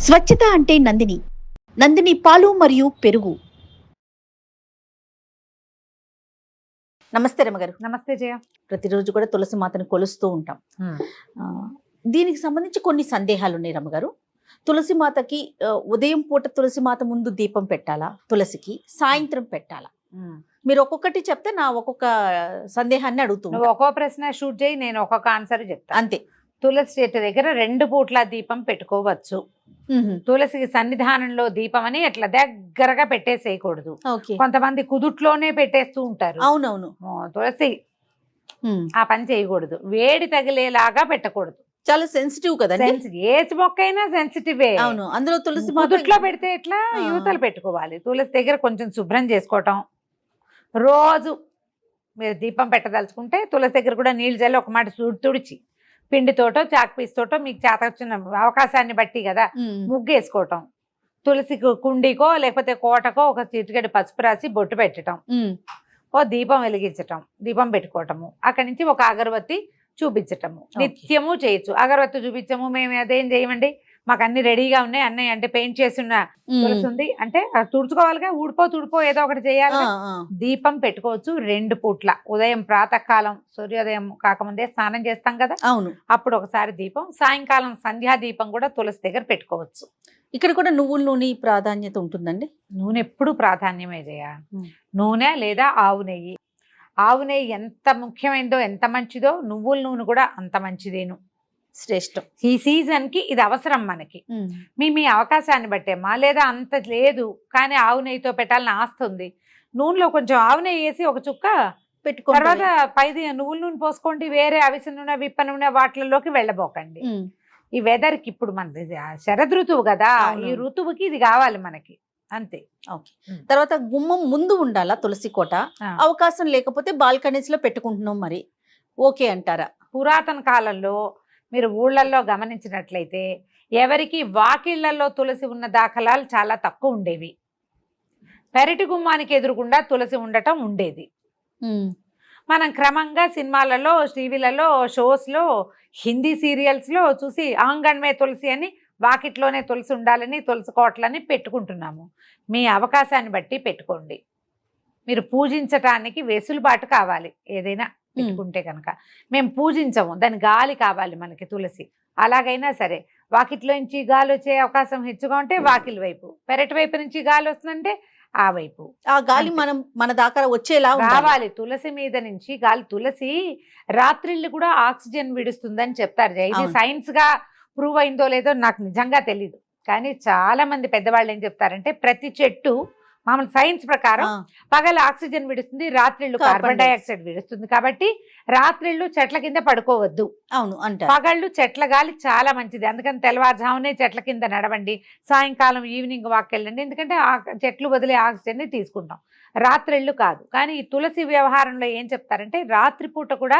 స్వచ్ఛత అంటే నందిని. నందిని పాలు మరియు పెరుగు. నమస్తే రమగారు. నమస్తే జయ. ప్రతిరోజు కూడా తులసి మాతను కొలుస్తూ ఉంటాం. దీనికి సంబంధించి కొన్ని సందేహాలు ఉన్నాయి రమగారు. తులసి మాతకి ఉదయం పూట తులసి మాత ముందు దీపం పెట్టాలా, తులసికి సాయంత్రం పెట్టాలా? మీరు ఒక్కొక్కటి చెప్తే నా ఒక్కొక్క సందేహాన్ని అడుగుతూ నువ్వు ఒక్కో ప్రశ్న షూట్ చేయి, నేను ఒక్కొక్క ఆన్సర్ చెప్తా. అంతే. తులసి చెట్టు దగ్గర 2 పూట్ల దీపం పెట్టుకోవచ్చు. తులసికి సన్నిధానంలో దీపం అని అట్లా దగ్గరగా పెట్టేసేయకూడదు. కొంతమంది కుదుట్లోనే పెట్టేస్తూ ఉంటారు. అవునవును. తులసి ఆ పని చేయకూడదు. వేడి తగిలేలాగా పెట్టకూడదు. చాలా సెన్సిటివ్ కదా. ఏజ్ మొక్క అయినా సెన్సిటివే. అవును. అందులో తులసి కుదుట్లో పెడితే ఎట్లా, యువతలు పెట్టుకోవాలి. తులసి దగ్గర కొంచెం శుభ్రం చేసుకోవటం. రోజు మీరు దీపం పెట్టదలుచుకుంటే తులసి దగ్గర కూడా నీళ్ళు చల్లి ఒక మాట తుడిచి పిండితోటో చాక్ పీస్తోటో మీకు చేత వచ్చిన అవకాశాన్ని బట్టి కదా ముగ్గేసుకోవటం. తులసి కుండీకో లేకపోతే కోటకో ఒక చిటికెడు పసుపు రాసి బొట్టు పెట్టడం, ఓ దీపం వెలిగించటం, దీపం పెట్టుకోవటము. అక్కడి నుంచి ఒక అగరబత్తి చూపించటము. నిత్యము చేయొచ్చు. అగరబత్తి చూపించము మేము అదేం చేయమండి, మాకు అన్ని రెడీగా ఉన్నాయి, అన్నయ్య అంటే పెయింట్ చేసిన తులసి ఉంది అంటే తుడుచుకోవాలిగా, తుడిపో ఏదో ఒకటి చేయాలి. దీపం పెట్టుకోవచ్చు 2 పూట్ల. ఉదయం ప్రాతకాలం సూర్యోదయం కాకముందే స్నానం చేస్తాం కదా, అవును, అప్పుడు ఒకసారి దీపం. సాయంకాలం సంధ్యా దీపం కూడా తులసి దగ్గర పెట్టుకోవచ్చు. ఇక్కడ కూడా నువ్వుల నూనె ప్రాధాన్యత ఉంటుందండి. నూనె ఎప్పుడు ప్రాధాన్యమే చేయ. నూనె లేదా ఆవు నెయ్యి. ఆవు నెయ్యి ఎంత ముఖ్యమైనదో, ఎంత మంచిదో, నువ్వుల నూనె కూడా అంత మంచిదేను, శ్రేష్టం. ఈ సీజన్ కి ఇది అవసరం మనకి. మీ అవకాశాన్ని బట్టేమ్మా, లేదా అంత లేదు కానీ ఆవు నెయ్యితో పెట్టాలని ఆస్తుంది, నూనెలో కొంచెం ఆవు నెయ్యి వేసి ఒక చుక్క పెట్టుకో, తర్వాత పైది నువ్వుల నూనె పోసుకోండి. వేరే అవిసె నూనె, విప్ప నూనె వాటిల్లోకి వెళ్ళబోకండి. ఈ వెదర్ కి ఇప్పుడు మనది శరద్ ఋతువు కదా, ఈ ఋతువుకి ఇది కావాలి మనకి, అంతే. ఓకే. తర్వాత గుమ్మం ముందు ఉండాలా తులసి కోట? అవకాశం లేకపోతే బాల్కనీస్ లో పెట్టుకుంటున్నాం, మరి ఓకే అంటారా? పురాతన కాలంలో మీరు ఊళ్ళల్లో గమనించినట్లయితే ఎవరికి వాకిళ్లలో తులసి ఉన్న దాఖలాలు చాలా తక్కువ ఉండేవి. పెరటి గుమ్మానికి ఎదురుకుండా తులసి ఉండటం ఉండేది. మనం క్రమంగా సినిమాలలో, టీవీలలో, షోస్లో, హిందీ సీరియల్స్లో చూసి ఆంగణమే తులసి అని, వాకిట్లోనే తులసి ఉండాలని, తులసి కోటలని పెట్టుకుంటున్నాము. మీ అవకాశాన్ని బట్టి పెట్టుకోండి. మీరు పూజించటానికి వెసులుబాటు కావాలి. ఏదైనా పెట్టుకుంటే కనుక మేము పూజించము, దాని గాలి కావాలి మనకి తులసి. అలాగైనా సరే వాకిట్లో నుంచి గాలి వచ్చే అవకాశం హెచ్చుగా ఉంటే వాకిలి వైపు, పెరటి వైపు నుంచి గాలి వస్తుందంటే ఆ వైపు ఆ గాలి మన దాకా వచ్చేలా కావాలి. తులసి మీద నుంచి గాలి, తులసి రాత్రిళ్ళు కూడా ఆక్సిజన్ విడుస్తుందని చెప్తారు. ఇది సైన్స్ గా ప్రూవ్ అయిందో లేదో నాకు నిజంగా తెలీదు, కానీ చాలా మంది పెద్దవాళ్ళు ఏం చెప్తారంటే ప్రతి చెట్టు మామూలు సైన్స్ ప్రకారం పగలు ఆక్సిజన్ విడుస్తుంది, రాత్రిళ్ళు కార్బన్ డైఆక్సైడ్ విడుస్తుంది. కాబట్టి రాత్రిళ్ళు చెట్ల కింద పడుకోవద్దు. అవును అంటే పగళ్ళు చెట్ల గాలి చాలా మంచిది. అందుకని తెల్లవారుజామునే చెట్ల కింద నడవండి, సాయంకాలం ఈవినింగ్ వాక్ వెళ్ళండి. ఎందుకంటే ఆ చెట్లు వదిలే ఆక్సిజన్ని తీసుకుంటాం, రాత్రిళ్ళు కాదు. కానీ ఈ తులసి వ్యవహారంలో ఏం చెప్తారంటే రాత్రిపూట కూడా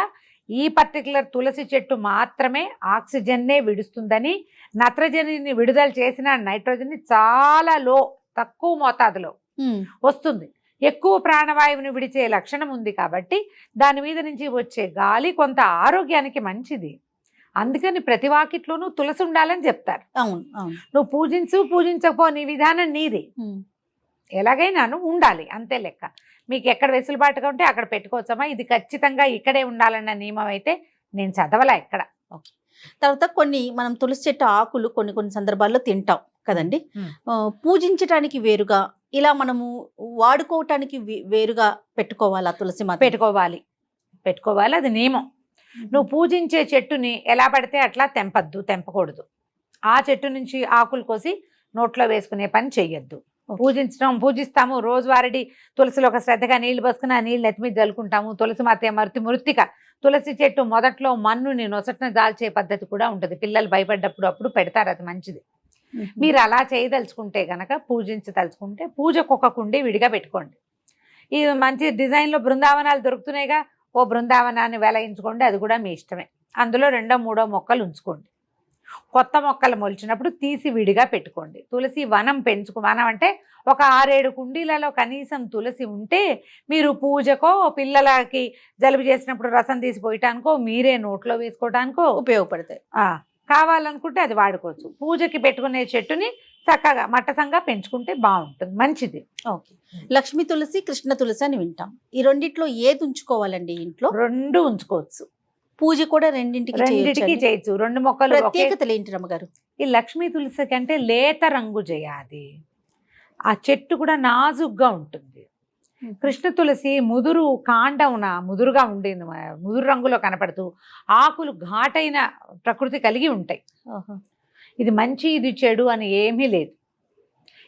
ఈ పర్టికులర్ తులసి చెట్టు మాత్రమే ఆక్సిజన్నే విడుస్తుందని, నత్రజనిని విడుదల చేసిన నైట్రోజన్ చాలా తక్కువ మోతాదులో వస్తుంది. ఎక్కువ ప్రాణవాయువుని విడిచే లక్షణం ఉంది కాబట్టి దాని మీద నుంచి వచ్చే గాలి కొంత ఆరోగ్యానికి మంచిది. అందుకని ప్రతి వాకిట్లోనూ తులసి ఉండాలని చెప్తారు. అవును, నువ్వు పూజించకపో, నీ విధానం నీది, ఎలాగైనాను ఉండాలి, అంతే లెక్క. మీకు ఎక్కడ వెసులుబాటుగా ఉంటే అక్కడ పెట్టుకోవచ్చమ్మా. ఇది ఖచ్చితంగా ఇక్కడే ఉండాలన్న నియమం అయితే నేను చదవలా ఎక్కడ. ఓకే. తర్వాత మనం తులసి చెట్టు ఆకులు కొన్ని సందర్భాల్లో తింటాం కదండి. పూజించటానికి వేరుగా, ఇలా మనము వాడుకోవటానికి వేరుగా పెట్టుకోవాలా తులసి మాత? పెట్టుకోవాలి, అది నియమం. నువ్వు పూజించే చెట్టుని ఎలా పడితే అట్లా తెంపకూడదు. ఆ చెట్టు నుంచి ఆకులు కోసి నోట్లో వేసుకునే పని చెయ్యొద్దు. పూజిస్తాము, రోజువారీ తులసిలో ఒక శ్రద్ధగా నీళ్లు పోసుకుని ఆ నీళ్ళు నెత్తి మీద జల్లుకుంటాము. తులసి మాత మృత్తిక. తులసి చెట్టు మొదట్లో మన్నుని నొసటన దాల్చే పద్ధతి కూడా ఉంటుంది. పిల్లలు భయపడ్డప్పుడు అప్పుడు పెడతారు, అది మంచిది. మీరు అలా చేయదలుచుకుంటే గనక, పూజించదలుచుకుంటే పూజకు ఒక కుండి విడిగా పెట్టుకోండి. ఈ మంచి డిజైన్లో బృందావనాలు దొరుకుతున్నాయిగా, ఓ బృందావనాన్ని వెలయించుకోండి, అది కూడా మీ ఇష్టమే. అందులో 2, 3 మొక్కలు ఉంచుకోండి. కొత్త మొక్కలు మొలిచినప్పుడు తీసి విడిగా పెట్టుకోండి. తులసి వనం వనం అంటే ఒక 6-7 కుండీలలో కనీసం తులసి ఉంటే మీరు పూజకో, పిల్లలకి జలుబు చేసినప్పుడు రసం తీసిపోయటానికో, మీరే నోట్లో వేసుకోవటానికో ఉపయోగపడతాయి. కావాలనుకుంటే అది వాడుకోవచ్చు. పూజకి పెట్టుకునే చెట్టుని చక్కగా మట్టసంగా పెంచుకుంటే బాగుంటుంది, మంచిది. ఓకే. లక్ష్మీ తులసి, కృష్ణ తులసి అని వింటాం. ఈ రెండిట్లో ఏది ఉంచుకోవాలండి ఇంట్లో? రెండు ఉంచుకోవచ్చు. పూజ కూడా రెండింటికి చేయొచ్చు. 2 మొక్కలు. ప్రత్యేకతలు ఏంటి రమ్మగారు? ఈ లక్ష్మీ తులసి కంటే లేత రంగు చేయాలి, ఆ చెట్టు కూడా నాజుగ్గా ఉంటుంది. కృష్ణ తులసి ముదురు కాండమున ముదురుగా ఉండేది, ముదురు రంగులో కనపడుతూ ఆకులు ఘాటైన ప్రకృతి కలిగి ఉంటాయి. ఇది మంచి ఇది చెడు అని ఏమీ లేదు.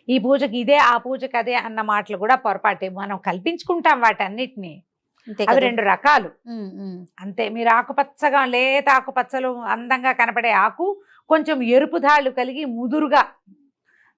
ఈ పూజకి ఇదే, ఆ పూజకి అదే అన్న మాటలు కూడా పొరపాటే. మనం కల్పించుకుంటాం వాటన్నిటినీ. అవి 2 రకాలు అంతే. మీరు ఆకుపచ్చగా లేత ఆకుపచ్చలు అందంగా కనపడే ఆకు, కొంచెం ఎరుపు ధాళ్ళు కలిగి ముదురుగా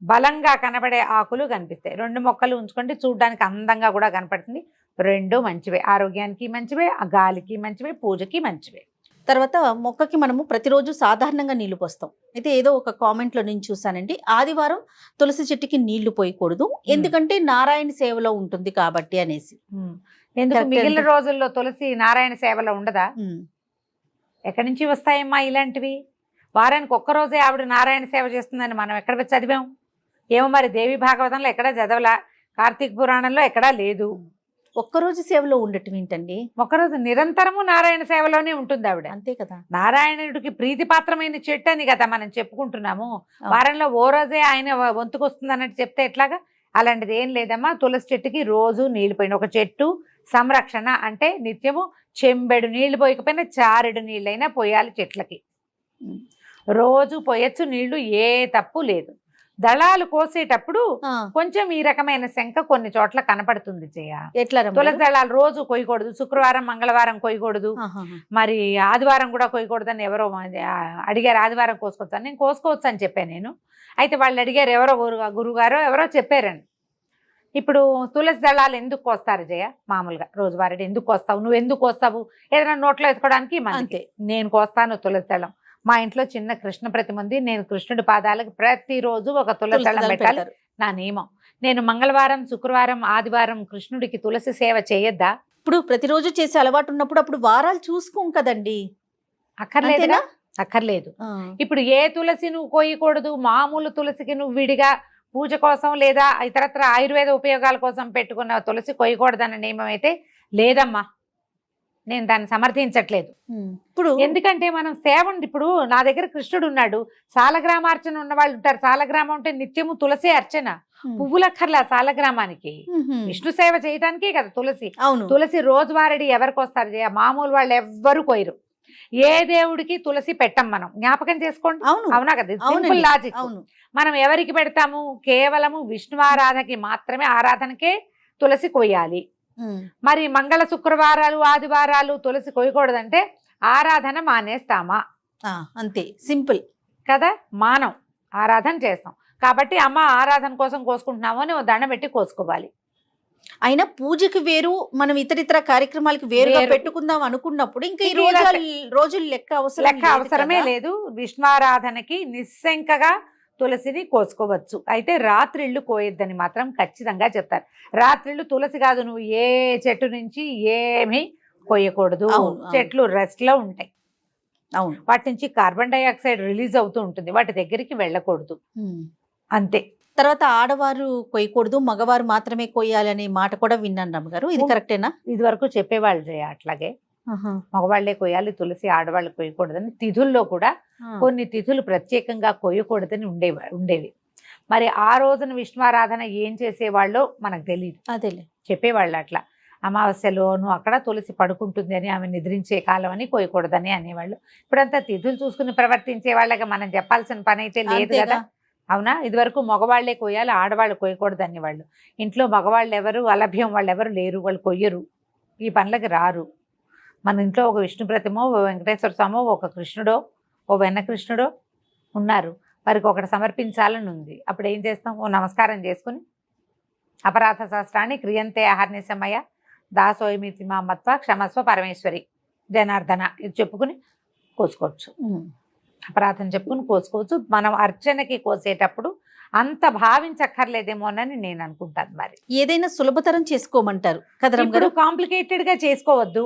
బలంగా కనపడే ఆకులు కనిపిస్తాయి. 2 మొక్కలు ఉంచుకుంటే చూడడానికి అందంగా కూడా కనపడుతుంది. 2 మంచివే, ఆరోగ్యానికి మంచివే, ఆ గాలికి మంచివే, పూజకి మంచివే. తర్వాత మొక్కకి మనము ప్రతిరోజు సాధారణంగా నీళ్లు పోస్తాం. అయితే ఏదో ఒక కామెంట్లో నేను చూసానండి, ఆదివారం తులసి చెట్టుకి నీళ్లు పోయకూడదు, ఎందుకంటే నారాయణ సేవలో ఉంటుంది కాబట్టి అనేసి. ఎందుకు మిగిలిన రోజుల్లో తులసి నారాయణ సేవలో ఉండదా? ఎక్కడి నుంచి వస్తాయమ్మా ఇలాంటివి? వారానికి ఒక్కరోజే ఆవిడ నారాయణ సేవ చేస్తుందని మనం ఎక్కడ చదివాం? ఏమో మరి, దేవి భాగవతంలో ఎక్కడా చదవలా, కార్తీక పురాణంలో ఎక్కడా లేదు. ఒక్కరోజు సేవలో ఉండటం ఏంటండి? ఒక్కరోజు నిరంతరము నారాయణ సేవలోనే ఉంటుంది ఆవిడ. అంతే కదా. నారాయణుడికి ప్రీతిపాత్రమైన చెట్టు అని కదా మనం చెప్పుకుంటున్నాము. వారంలో ఓ రోజే ఆయన వంతుకొస్తుంది అన్నట్టు చెప్తే ఎట్లాగా? అలాంటిది ఏం లేదమ్మా. తులసి చెట్టుకి రోజు నీళ్లు పోయిన, ఒక చెట్టు సంరక్షణ అంటే నిత్యము చెంబెడు నీళ్లు పోయకపోయినా చారెడు నీళ్ళైనా పోయాలి చెట్లకి. రోజు పోయొచ్చు నీళ్లు, ఏ తప్పు లేదు. దళాలు కోసేటప్పుడు కొంచెం ఈ రకమైన శంక కొన్ని చోట్ల కనపడుతుంది. ఎట్లా? తులసి దళాలు రోజు కొయ్యకూడదు, శుక్రవారం మంగళవారం కొయ్యకూడదు, మరి ఆదివారం కూడా కొయ్యకూడదు అని ఎవరో అడిగారు. ఆదివారం కోసుకోవచ్చు అని, నేను కోసుకోవచ్చు అని చెప్పాను నేను. అయితే వాళ్ళు అడిగారు, ఎవరో గురుగారో ఎవరో చెప్పారని. ఇప్పుడు తులసి దళాలు ఎందుకు కోస్తారు జయ? మామూలుగా రోజువారీ ఎందుకు కోస్తావు? నువ్వు ఎందుకు కోస్తావు? ఏదైనా నోట్లో వేసుకోవడానికి? అంతే. నేను కోస్తాను తులసి దళం. మా ఇంట్లో చిన్న కృష్ణ ప్రతిమ ఉంది. నేను కృష్ణుడి పాదాలకు ప్రతిరోజు ఒక తులసి దళం పెట్టాలి, నా నియమం. నేను మంగళవారం, శుక్రవారం, ఆదివారం కృష్ణుడికి తులసి సేవ చేయొద్దా? ఇప్పుడు ప్రతిరోజు చేసే అలవాటు ఉన్నప్పుడు అప్పుడు వారాలు చూసుకోం కదండి. అక్కర్లేదుగా? అక్కర్లేదు. ఇప్పుడు ఏ తులసి నువ్వు కోయకూడదు, మామూలు తులసికి నువ్వు విడిగా పూజ కోసం లేదా ఇతరత్ర ఆయుర్వేద ఉపయోగాల కోసం పెట్టుకున్న తులసి కొయ్యకూడదన్న నియమం అయితే లేదమ్మా. నేను దాన్ని సమర్థించట్లేదు. ఇప్పుడు ఎందుకంటే మనం సేవ ఉంది. ఇప్పుడు నా దగ్గర కృష్ణుడు ఉన్నాడు, సాలగ్రామార్చన ఉన్న వాళ్ళు ఉంటారు. సాలగ్రామం అంటే నిత్యము తులసి అర్చన, పువ్వులక్కర్లా సాలగ్రామానికి. విష్ణు సేవ చేయడానికే కదా తులసి. తులసి రోజువారీ ఎవరికి వస్తారు? మామూలు వాళ్ళు ఎవ్వరు కోయరు. ఏ దేవుడికి తులసి పెట్టం మనం, జ్ఞాపకం చేసుకోండి. అవునా కదా? Simple logic. మనం ఎవరికి పెడతాము? కేవలము విష్ణు ఆరాధనకి మాత్రమే, ఆరాధనకే తులసి కొయ్యాలి. మరి మంగళ శుక్రవారాలు ఆదివారాలు తులసి కొయ్యకూడదంటే ఆరాధన మానేస్తామా? అంతే, సింపుల్ కదా. మానం, ఆరాధన చేస్తాం కాబట్టి అమ్మ ఆరాధన కోసం కోసుకుంటున్నాము అని దండం పెట్టి కోసుకోవాలి. అయినా పూజకి వేరు, మనం ఇతరితర కార్యక్రమాలకి వేరుగా పెట్టుకుందాం అనుకున్నప్పుడు ఇంకా ఈ రోజులు లెక్క అవసరమే లేదు. విష్ణువారాధనకి నిస్సంకగా తులసిని కోసుకోవచ్చు. అయితే రాత్రిళ్ళు కోయొద్దని మాత్రం ఖచ్చితంగా చెప్తారు. రాత్రిళ్ళు తులసి కాదు, నువ్వు ఏ చెట్టు నుంచి ఏమీ కోయకూడదు. చెట్లు రెస్ట్ లో ఉంటాయి. వాటి నుంచి కార్బన్ డైఆక్సైడ్ రిలీజ్ అవుతూ ఉంటుంది, వాటి దగ్గరికి వెళ్ళకూడదు. అంతే. తర్వాత ఆడవారు కొయ్యకూడదు, మగవారు మాత్రమే కొయ్యాలనే మాట కూడా విన్నాను రమ్మగారు, ఇది కరెక్టేనా? ఇది వరకు చెప్పేవాళ్ళు జయ అట్లాగే. మగవాళ్లే కొయ్యాలి తులసి, ఆడవాళ్ళు కొయ్యకూడదని. తిథుల్లో కూడా కొన్ని తిథులు ప్రత్యేకంగా కొయ్యకూడదని ఉండేవి. మరి ఆ రోజున విష్ణువారాధన ఏం చేసేవాళ్ళో మనకు తెలియదు. అదేలే, చెప్పేవాళ్ళు అట్లా. అమావాస్యలోను అక్కడ తులసి పడుకుంటుంది అని, ఆమె నిద్రించే కాలం అని కొయ్యకూడదని అనేవాళ్ళు. ఇప్పుడంతా తిథులు చూసుకుని ప్రవర్తించే వాళ్ళకి మనం చెప్పాల్సిన పని అయితే లేదు కదా. అవునా? ఇదివరకు మగవాళ్లే కొయ్యాలి, ఆడవాళ్ళు కొయ్యకూడదు అనేవాళ్ళు. ఇంట్లో మగవాళ్ళు ఎవరు, అలభ్యం వాళ్ళు ఎవరు లేరు, వాళ్ళు కొయ్యరు, ఈ పనులకి రారు. మన ఇంట్లో ఒక విష్ణు ప్రతిమో, ఓ వెంకటేశ్వర స్వామో, ఒక కృష్ణుడో, ఓ వెన్న కృష్ణుడో ఉన్నారు, వారికి ఒకటి సమర్పించాలని ఉంది. అప్పుడు ఏం చేస్తాం? ఓ నమస్కారం చేసుకుని అపరాధ శాస్త్రాన్ని క్రియంతే అహర్నిశమయ దాసోయమితి మామత్వ క్షమస్వ పరమేశ్వరి జనార్దన ఇది చెప్పుకుని కోసుకోవచ్చు. అపరాధం చెప్పుకుని కోసుకోవచ్చు. మనం అర్చనకి కోసేటప్పుడు అంత భావించక్కర్లేదేమోనని నేను అనుకుంటాను. మరి ఏదైనా సులభతరం చేసుకోమంటారు కదా, ఇప్పుడు కాంప్లికేటెడ్ గా చేసుకోవద్దు.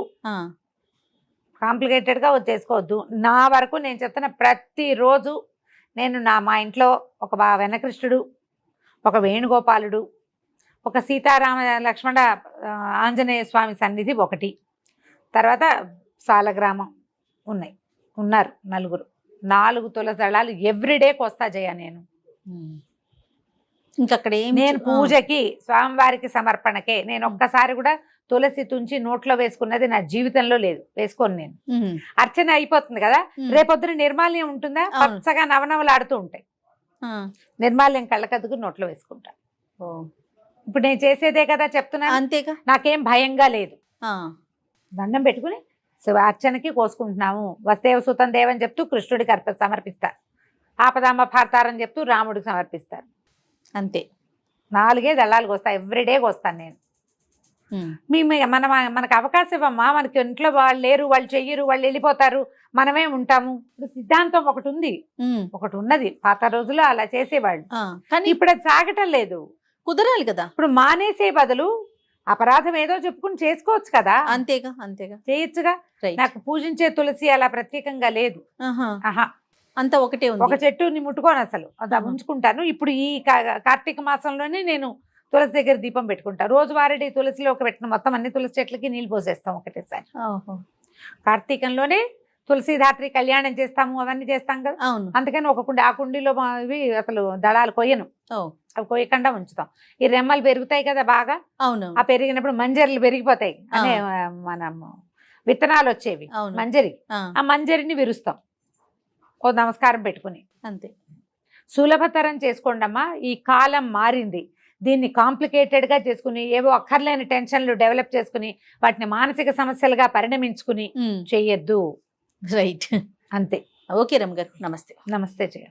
కాంప్లికేటెడ్గా చేసుకోవద్దు. నా వరకు నేను చెప్తున్న ప్రతిరోజు నేను మా ఇంట్లో ఒక వెనకృష్ణుడు, ఒక వేణుగోపాలుడు, ఒక సీతారామ లక్ష్మణ ఆంజనేయ స్వామి సన్నిధి ఒకటి, తర్వాత సాలగ్రామం ఉన్నారు 4 తులసి దళాలు ఎవ్రీడేకి వస్తా జయ నేను. ఇంకక్కడ నేను పూజకి స్వామివారికి సమర్పణకే నేను ఒక్కసారి కూడా తులసి తుంచి నోట్లో వేసుకున్నది నా జీవితంలో లేదు, వేసుకోను నేను. అర్చన అయిపోతుంది కదా, రేపొద్దున నిర్మాల్యం ఉంటుందా, పచ్చగా నవనవలాడుతూ ఉంటాయి, నిర్మాల్యం కళ్ళకద్దుకు నోట్లో వేసుకుంటా. ఇప్పుడు నేను చేసేదే కదా చెప్తున్నా, అంతేగా, నాకేం భయంగా లేదు. దండం పెట్టుకుని అర్చనకి కోసుకుంటున్నాము. వస్తేవ సుతం దేవని చెప్తూ కృష్ణుడికి సమర్పిస్తారు, ఆపదామ భారతారని చెప్తూ రాముడికి సమర్పిస్తారు. అంతే, 4 దళాలకు వస్తాయి, ఎవ్రీడే వస్తాను నేను. మనకు అవకాశం ఇవ్వమ్మా, మనకి ఇంట్లో వాళ్ళు లేరు, వాళ్ళు చెయ్యరు, వాళ్ళు వెళ్ళిపోతారు, మనమే ఉంటాము. ఇప్పుడు సిద్ధాంతం ఒకటి ఉన్నది, పాత రోజుల్లో అలా చేసేవాళ్ళు, కానీ ఇప్పుడు అది సాగటం లేదు. కుదరాలి కదా, ఇప్పుడు మానేసే బదులు అపరాధం ఏదో చెప్పుకుని చేసుకోవచ్చు కదా. అంతేగా చేయొచ్చుగా. నాకు పూజించే తులసి అలా ప్రత్యేకంగా లేదు, అంతా ఒకటే ఉంది. ఒక చెట్టుని ముట్టుకోను అసలు, అది ఉంచుకుంటాను. ఇప్పుడు ఈ కార్తీక మాసంలోనే నేను తులసి దగ్గర దీపం పెట్టుకుంటా. రోజువారీ తులసిలో పెట్టిన మొత్తం అన్ని తులసి చెట్లకి నీళ్ళు పోసేస్తాం ఒకటేసారి. కార్తీకంలోనే తులసిధాత్రి కళ్యాణం చేస్తాము, అవన్నీ చేస్తాం కదా. అందుకని ఒక కుండి, ఆ కుండీలో ఇవి అసలు దళాలు కొయ్యను, అవి కొయ్యకుండా ఉంచుతాం. ఈ రెమ్మలు పెరుగుతాయి కదా బాగా, ఆ పెరిగినప్పుడు మంజరీలు పెరిగిపోతాయి అనే మనం విత్తనాలు వచ్చేవి, మంజరి, ఆ మంజరిని విరుస్తాం ఓ నమస్కారం పెట్టుకుని. అంతే, సులభతరం చేసుకోండి అమ్మా. ఈ కాలం మారింది, దీన్ని కాంప్లికేటెడ్గా చేసుకుని ఏవో అక్కర్లేని టెన్షన్లు డెవలప్ చేసుకుని వాటిని మానసిక సమస్యలుగా పరిణమించుకుని చెయ్యొద్దు. రైట్, అంతే. ఓకే రమ్మ గారు, నమస్తే. నమస్తే జయ.